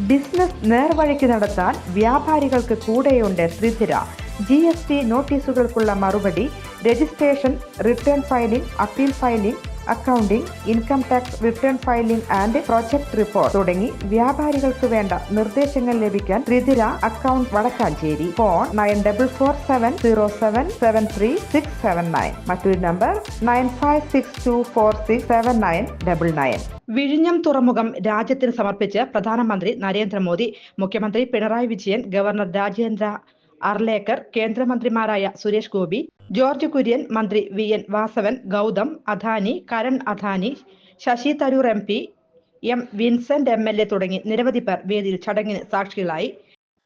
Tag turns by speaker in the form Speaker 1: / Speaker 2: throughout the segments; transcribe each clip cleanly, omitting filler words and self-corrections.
Speaker 1: Business നേർവഴിക്ക് നടത്താൻ വ്യാപാരികൾക്ക് കൂടെയുണ്ട് ശ്രീധര. GST നോട്ടീസുകൾക്കുള്ള മറുപടി, registration, return filing, appeal filing, accounting, income tax return filing and project report തുടങ്ങി വ്യാപാരികൾക്ക് വേണ്ട നിർദ്ദേശങ്ങൾ ലഭിക്കാൻ ശ്രീധര അക്കൗണ്ട് വടക്കാഞ്ചേരി. ഫോൺ 9447077369. മറ്റൊരു നമ്പർ 9562467999. വിഴിഞ്ഞം തുറമുഖം രാജ്യത്തിന് സമർപ്പിച്ച് പ്രധാനമന്ത്രി നരേന്ദ്രമോദി. മുഖ്യമന്ത്രി പിണറായി വിജയൻ, ഗവർണർ രാജേന്ദ്ര അർലേക്കർ, കേന്ദ്രമന്ത്രിമാരായ സുരേഷ് ഗോപി, ജോർജ് കുര്യൻ, മന്ത്രി VN Vasavan, Gautam Adani, Karan Adani, Sasi Tharoor MP, M Vincent MLA തുടങ്ങി നിരവധി പേർ വേദിയിൽ ചടങ്ങിന് സാക്ഷികളായി.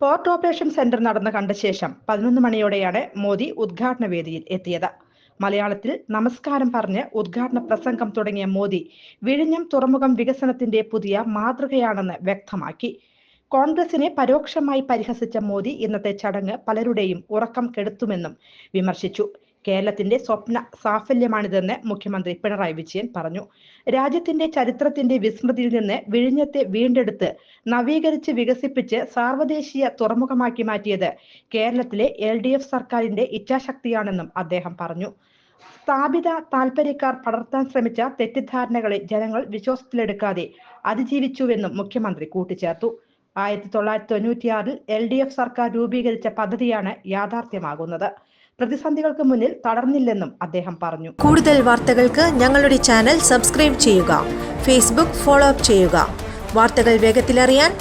Speaker 1: പോർട്ട് ഓപ്പറേഷൻ സെന്റർ നടന്ന് കണ്ട ശേഷം 11 മണിയോടെയാണ് മോദി ഉദ്ഘാടന വേദിയിൽ എത്തിയത്. മലയാളത്തിൽ നമസ്കാരം പറഞ്ഞ് ഉദ്ഘാടന പ്രസംഗം തുടങ്ങിയ മോദി വിഴിഞ്ഞം തുറമുഖം വികസനത്തിന്റെ പുതിയ മാതൃകയാണെന്ന് വ്യക്തമാക്കി. കോൺഗ്രസിനെ പരോക്ഷമായി പരിഹസിച്ച മോദി ഇന്നത്തെ ചടങ്ങ് പലരുടെയും ഉറക്കം കെടുത്തുമെന്നും വിമർശിച്ചു. കേരളത്തിന്റെ സ്വപ്ന സാഫല്യമാണിതെന്ന് മുഖ്യമന്ത്രി പിണറായി വിജയൻ പറഞ്ഞു. രാജ്യത്തിന്റെ ചരിത്രത്തിന്റെ വിസ്മൃതിയിൽ നിന്ന് വിഴിഞ്ഞത്തെ വീണ്ടെടുത്ത് നവീകരിച്ച് വികസിപ്പിച്ച് സാർവദേശീയ തുറമുഖമാക്കി മാറ്റിയത് കേരളത്തിലെ LDF സർക്കാരിന്റെ ഇച്ഛാശക്തിയാണെന്നും അദ്ദേഹം പറഞ്ഞു. സ്ഥാപിത താൽപര്യക്കാർ പടർത്താൻ ശ്രമിച്ച തെറ്റിദ്ധാരണകളെ ജനങ്ങൾ വിശ്വാസത്തിലെടുക്കാതെ അതിജീവിച്ചുവെന്നും മുഖ്യമന്ത്രി കൂട്ടിച്ചേർത്തു. 1996 LDF സർക്കാർ രൂപീകരിച്ച പദ്ധതിയാണ് യാഥാർത്ഥ്യമാകുന്നത്. പ്രതിസന്ധികൾക്ക് മുന്നിൽ തളർന്നില്ലെന്നും അദ്ദേഹം പറഞ്ഞു.
Speaker 2: കൂടുതൽ വാർത്തകൾക്ക് ഞങ്ങളുടെ ചാനൽ സബ്സ്ക്രൈബ് ചെയ്യുക. ഫേസ്ബുക്ക് ഫോളോ അപ്പ് ചെയ്യുക. വാർത്തകൾ വേഗത്തിലറിയാൻ